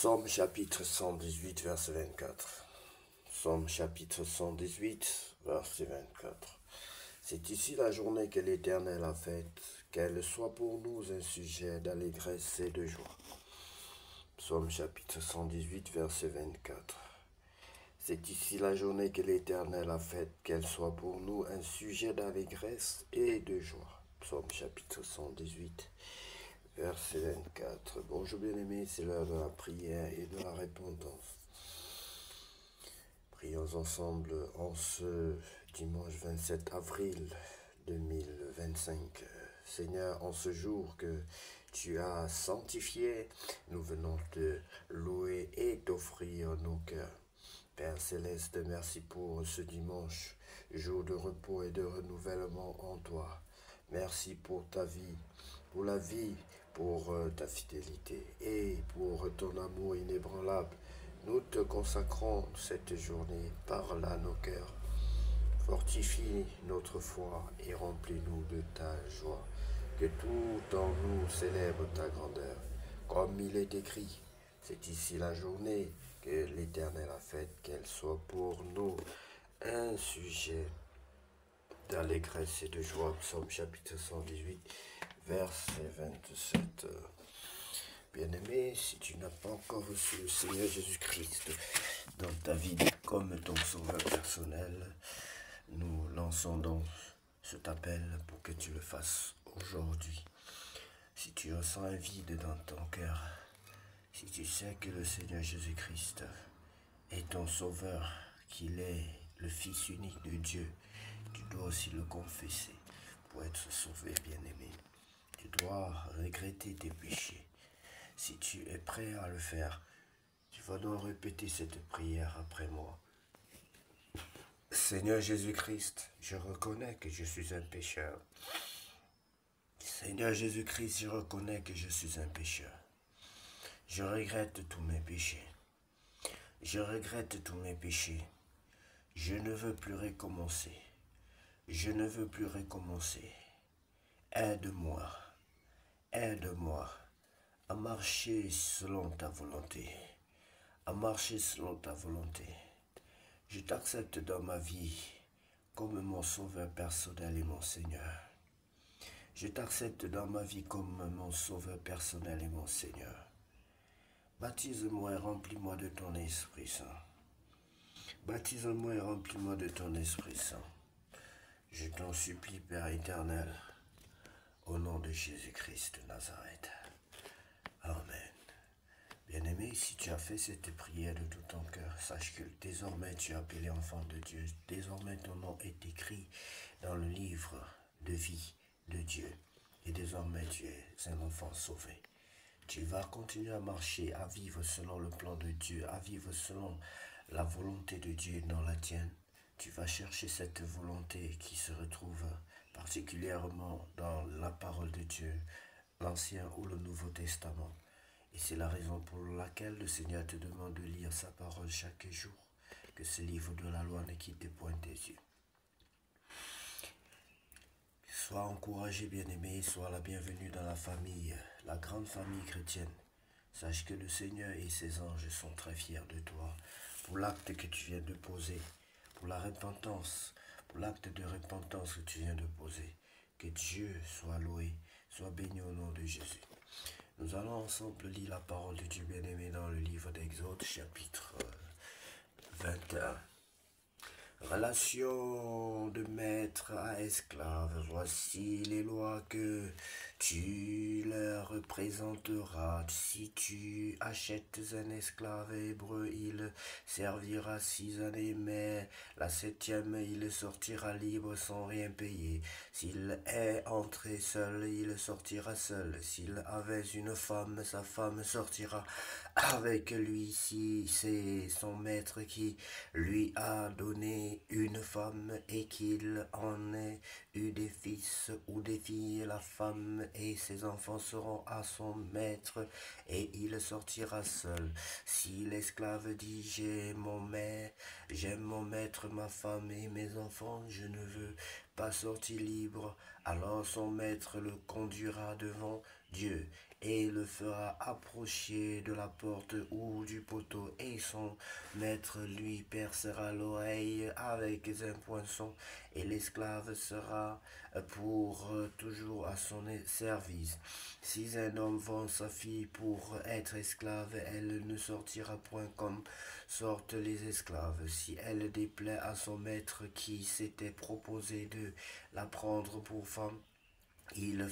Psaume chapitre 118, verset 24. Psaume chapitre 118, verset 24. C'est ici la journée que l'Éternel a faite, qu'elle soit pour nous un sujet d'allégresse et de joie. Psaume chapitre 118, verset 24. C'est ici la journée que l'Éternel a faite, qu'elle soit pour nous un sujet d'allégresse et de joie. Psaume chapitre 118, verset 24. Bonjour bien-aimés, c'est l'heure de la prière et de la repentance. Prions ensemble en ce dimanche 27 avril 2025. Seigneur, en ce jour que tu as sanctifié, nous venons te louer et t'offrir nos cœurs. Père Céleste, merci pour ce dimanche, jour de repos et de renouvellement en toi. Merci pour ta vie, pour la vie, pour ta fidélité et pour ton amour inébranlable. Nous te consacrons cette journée, parle à nos cœurs. Fortifie notre foi et remplis-nous de ta joie. Que tout en nous célèbre ta grandeur. Comme il est écrit, c'est ici la journée que l'Éternel a faite, qu'elle soit pour nous un sujet d'allégresse et de joie. Psaume chapitre 118, verset 27. Bien-aimé, si tu n'as pas encore reçu le Seigneur Jésus-Christ dans ta vie comme ton sauveur personnel, nous lançons donc cet appel pour que tu le fasses aujourd'hui. Si tu ressens un vide dans ton cœur, si tu sais que le Seigneur Jésus-Christ est ton sauveur, qu'il est le Fils unique de Dieu, tu dois aussi le confesser pour être sauvé, bien-aimé. Tu dois regretter tes péchés. Si tu es prêt à le faire, tu vas donc répéter cette prière après moi. Seigneur Jésus-Christ, je reconnais que je suis un pécheur. Seigneur Jésus-Christ, je reconnais que je suis un pécheur. Je regrette tous mes péchés. Je regrette tous mes péchés. Je ne veux plus recommencer. Je ne veux plus recommencer. Aide-moi. Aide-moi à marcher selon ta volonté. À marcher selon ta volonté. Je t'accepte dans ma vie comme mon sauveur personnel et mon Seigneur. Je t'accepte dans ma vie comme mon sauveur personnel et mon Seigneur. Baptise-moi et remplis-moi de ton Esprit Saint. Baptise-moi et remplis-moi de ton Esprit Saint. Je t'en supplie, Père éternel, au nom de Jésus-Christ de Nazareth. Amen. Bien-aimé, si tu as fait cette prière de tout ton cœur, sache que désormais tu es appelé enfant de Dieu. Désormais ton nom est écrit dans le livre de vie de Dieu. Et désormais tu es un enfant sauvé. Tu vas continuer à marcher, à vivre selon le plan de Dieu, à vivre selon la volonté de Dieu dans la tienne. Tu vas chercher cette volonté qui se retrouve particulièrement dans la parole de Dieu, l'Ancien ou le Nouveau Testament. Et c'est la raison pour laquelle le Seigneur te demande de lire sa parole chaque jour, que ce livre de la loi ne quitte point tes yeux. Sois encouragé, bien-aimé, sois la bienvenue dans la famille, la grande famille chrétienne. Sache que le Seigneur et ses anges sont très fiers de toi pour l'acte que tu viens de poser, pour la repentance, pour l'acte de repentance que tu viens de poser. Que Dieu soit loué, soit béni au nom de Jésus. Nous allons ensemble lire la parole de Dieu bien-aimé dans le livre d'Exode, chapitre 21. Relation de maître à esclave, voici les lois que tu leur représenteras. Si tu achètes un esclave hébreu, il servira 6 années, mais la 7e, il sortira libre sans rien payer. S'il est entré seul, il sortira seul. S'il avait une femme, sa femme sortira avec lui. Si c'est son maître qui lui a donné une femme et qu'il en ait eu des fils ou des filles, la femme et ses enfants seront à son maître et il sortira seul. Si l'esclave dit j'aime mon maître, ma femme et mes enfants, je ne veux pas sortir libre, alors son maître le conduira devant Dieu et le fera approcher de la porte ou du poteau, et son maître lui percera l'oreille avec un poinçon, et l'esclave sera pour toujours à son service. Si un homme vend sa fille pour être esclave, elle ne sortira point comme sortent les esclaves. Si elle déplaît à son maître qui s'était proposé de la prendre pour femme, il,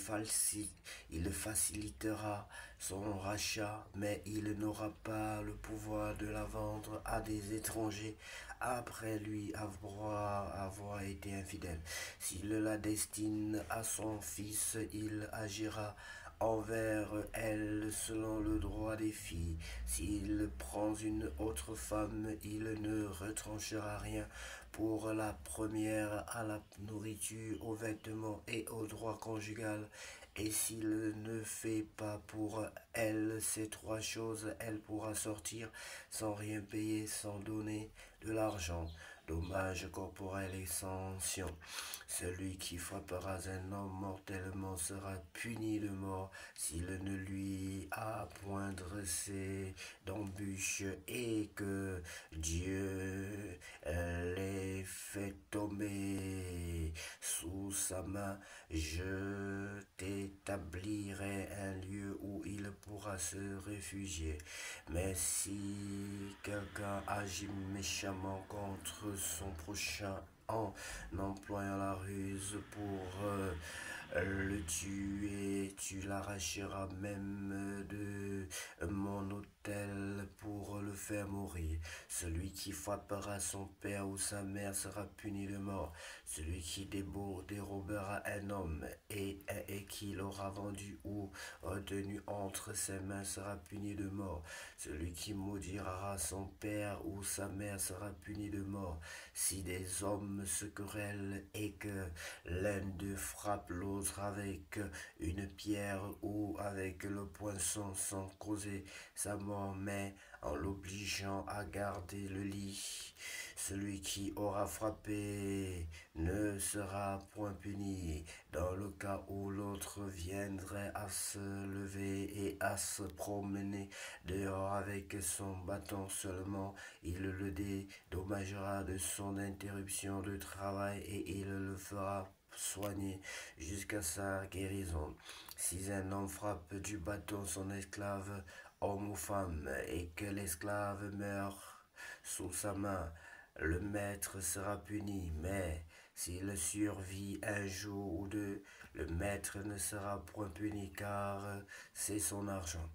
il facilitera son rachat, mais il n'aura pas le pouvoir de la vendre à des étrangers après lui avoir été infidèle. S'il la destine à son fils, il agira envers elle selon le droit des filles. S'il prend une autre femme, il ne retranchera rien pour la première à la nourriture, aux vêtements et au droit conjugal. Et s'il ne fait pas pour elle ces trois choses, elle pourra sortir sans rien payer, sans donner de l'argent. Dommage corporel et sanction. Celui qui frappera un homme mortellement sera puni de mort s'il ne lui a point dressé d'embûche et que Dieu les fait tomber sous sa main. Je t'établirai un lieu où il pourra se réfugier. Mais si quelqu'un agit méchamment contre son prochain en employant la ruse pour le tuer, tu l'arracheras même de mon autel pour le faire mourir. Celui qui frappera son père ou sa mère sera puni de mort. Celui qui dérobera un homme et qui l'aura vendu ou retenu entre ses mains sera puni de mort. Celui qui maudira son père ou sa mère sera puni de mort. Si des hommes se querellent et que l'un d'eux frappe l'autre avec une pierre ou avec le poinçon sans causer sa mort, mais en l'obligeant à garder le lit, celui qui aura frappé ne sera point puni. Dans le cas où l'autre viendrait à se lever et à se promener dehors avec son bâton seulement, il le dédommagera de son interruption de travail et il le fera soigner jusqu'à sa guérison. Si un homme frappe du bâton son esclave, homme ou femme, et que l'esclave meurt sous sa main, le maître sera puni, mais s'il survit un jour ou deux, le maître ne sera point puni car c'est son argent.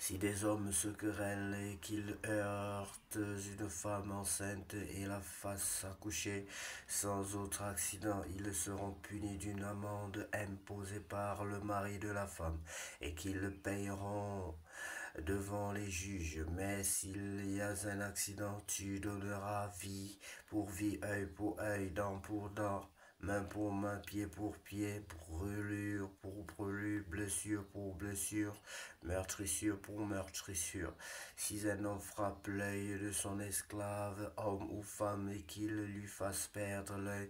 Si des hommes se querellent et qu'ils heurtent une femme enceinte et la fassent accoucher sans autre accident, ils seront punis d'une amende imposée par le mari de la femme et qu'ils payeront devant les juges. Mais s'il y a un accident, tu donneras vie pour vie, œil pour œil, dent pour dent, main pour main, pied pour pied, brûlure pour brûlure, blessure pour blessure, meurtrissure pour meurtrissure. Si un homme frappe l'œil de son esclave, homme ou femme, et qu'il lui fasse perdre l'œil,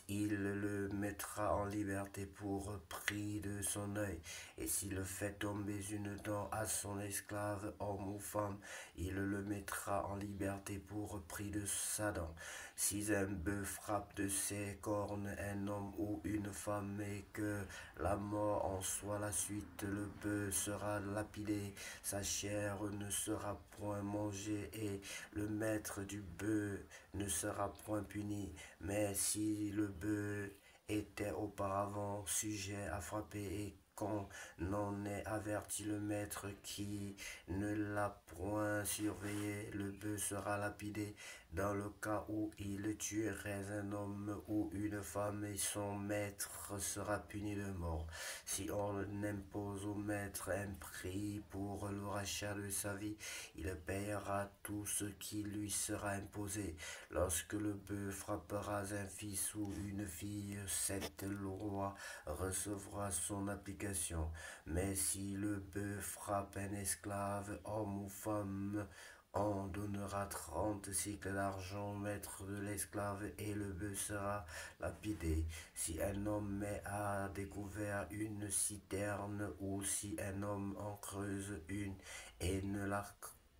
il le mettra en liberté pour prix de son œil. Et s'il fait tomber une dent à son esclave, homme ou femme, il le mettra en liberté pour prix de sa dent. Si un bœuf frappe de ses cornes un homme ou une femme et que la mort en soit la suite, le bœuf sera lapidé, sa chair ne sera point mangée et le maître du bœuf ne sera point puni. Mais si le bœuf était auparavant sujet à frapper et qu'on n'en ait averti le maître qui ne l'a point surveillé, le bœuf sera lapidé. Dans le cas où il tuerait un homme ou une femme et son maître sera puni de mort. Si on impose au maître un prix pour le rachat de sa vie, il payera tout ce qui lui sera imposé. Lorsque le bœuf frappera un fils ou une fille, cette loi recevra son application. Mais si le bœuf frappe un esclave, homme ou femme, On donnera 30 cycles d'argent au maître de l'esclave et le bœuf sera lapidé. Si un homme met à découvert une citerne ou si un homme en creuse une et ne la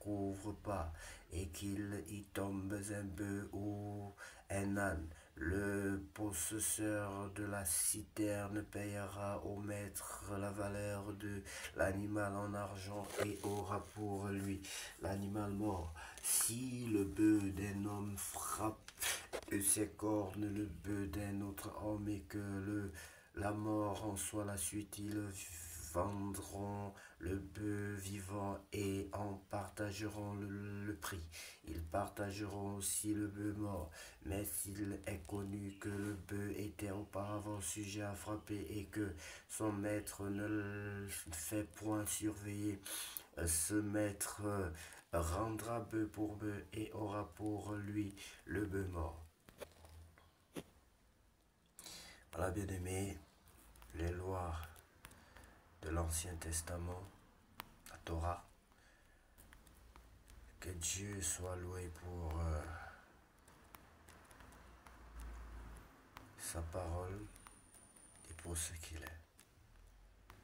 couvre pas et qu'il y tombe un bœuf ou un âne, le possesseur de la citerne payera au maître la valeur de l'animal en argent et aura pour lui l'animal mort. Si le bœuf d'un homme frappe ses cornes le bœuf d'un autre homme et que la mort en soit la suite, ils vendront le bœuf vivant et en partageront le prix. Ils partageront aussi le bœuf mort. Mais s'il est connu que le bœuf était auparavant sujet à frapper et que son maître ne le fait point surveiller, ce maître rendra bœuf pour bœuf et aura pour lui le bœuf mort. Voilà, bien-aimés, les lois de l'Ancien Testament, la Torah. Que Dieu soit loué pour sa parole et pour ce qu'il est.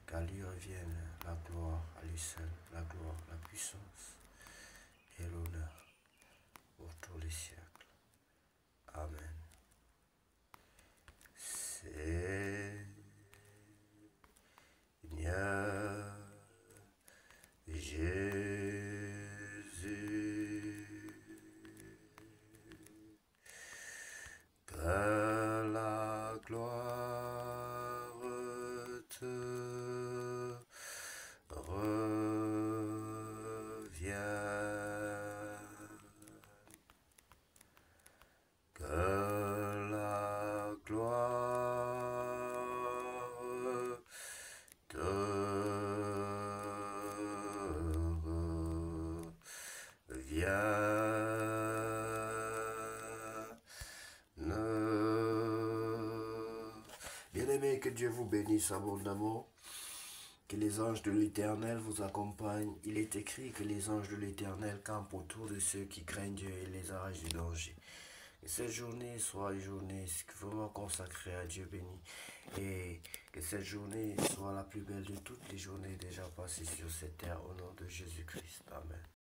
Qu'à lui revienne la gloire, à lui seul, la gloire, la puissance et l'honneur pour tous les siècles. Amen. Seigneur Jésus, que la gloire te revienne, que la gloire te Bien-aimés, que Dieu vous bénisse abondamment, que les anges de l'Éternel vous accompagnent. Il est écrit que les anges de l'Éternel campent autour de ceux qui craignent Dieu et les arrachent du danger. Que cette journée soit une journée vraiment consacrée à Dieu béni. Et que cette journée soit la plus belle de toutes les journées déjà passées sur cette terre au nom de Jésus-Christ. Amen.